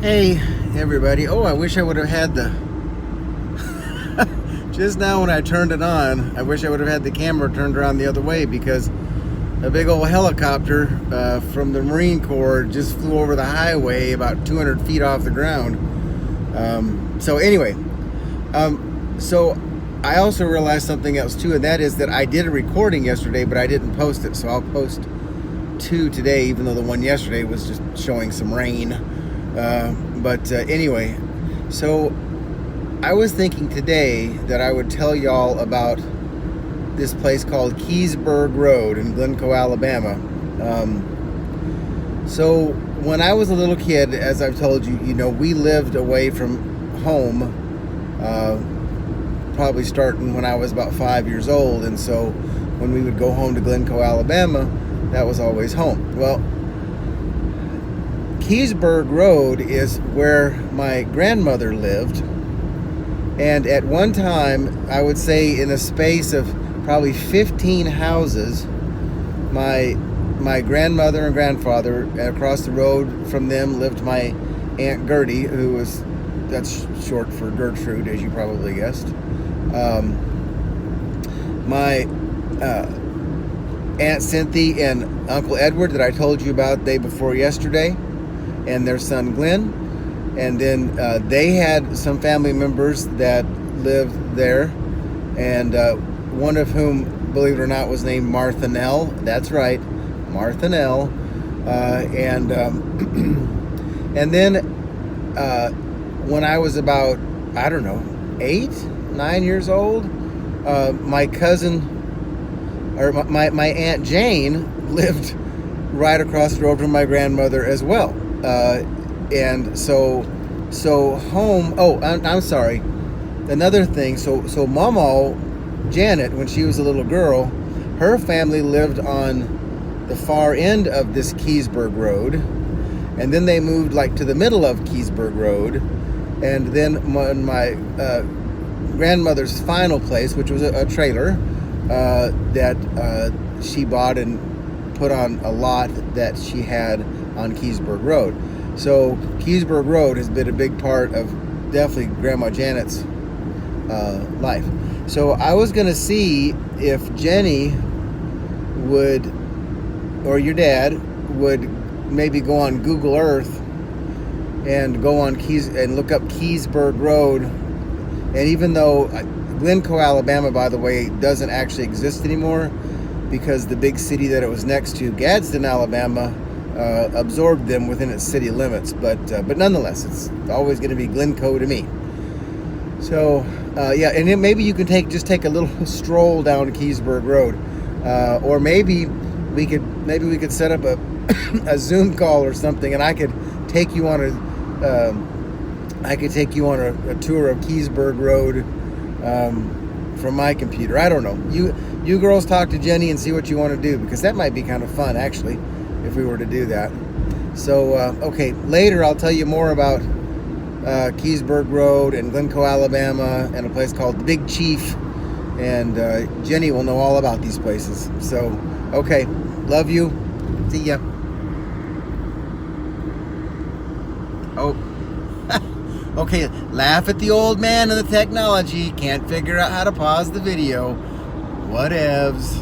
Hey everybody. Oh, I wish I would have had the just now when I turned it on, I wish I would have had the camera turned around the other way, because a big old helicopter from the Marine Corps just flew over the highway about 200 feet off the ground. So anyway, so I also realized something else too, and that is that I did a recording yesterday, but I didn't post it. So I'll post two today, even though the one yesterday was just showing some rain. Anyway, so I was thinking today that I would tell y'all about this place called Keysburg Road in Glencoe, Alabama. So when I was a little kid, as I've told you, we lived away from home, probably starting when I was about 5 years old. And so when we would go home to Glencoe, Alabama, that was always home. Well, Keysburg Road is where my grandmother lived, and at one time, I would say in a space of probably 15 houses, my grandmother and grandfather, across the road from them lived my Aunt Gertie, that's short for Gertrude, as you probably guessed. My Aunt Cynthia and Uncle Edward that I told you about day before yesterday, and their son Glenn. And then they had some family members that lived there, and one of whom, believe it or not, was named Martha Nell. That's right, Martha Nell. And then when I was about, I don't know, 8, 9 years old, my cousin, or my Aunt Jane, lived right across the road from my grandmother as well. And so home. Oh, I'm sorry. Another thing. So Mama Janet, when she was a little girl, her family lived on the far end of this Keysburg Road, and then they moved like to the middle of Keysburg Road, and then my grandmother's final place, which was a trailer that she bought and put on a lot that she had on Keysburg Road. So Keysburg Road has been a big part of definitely Grandma Janet's life. So I was going to see if Jenny would, or your dad would, maybe go on Google Earth and go on and look up Keysburg Road. And even though Glencoe, Alabama, by the way, doesn't actually exist anymore, because the big city that it was next to, Gadsden, Alabama, absorbed them within its city limits, but nonetheless, it's always going to be Glencoe to me. So yeah, and then maybe you can take a little stroll down Keysburg Road, or maybe we could set up a Zoom call or something, and I could take you on a tour of Keysburg Road from my computer. I don't know. You girls talk to Jenny and see what you want to do, because that might be kind of fun, actually, if we were to do that. So, okay, later I'll tell you more about Keysburg Road and Glencoe, Alabama, and a place called the Big Chief, and Jenny will know all about these places. So, okay, love you. See ya. Oh, okay, laugh at the old man and the technology. Can't figure out how to pause the video. Whatevs.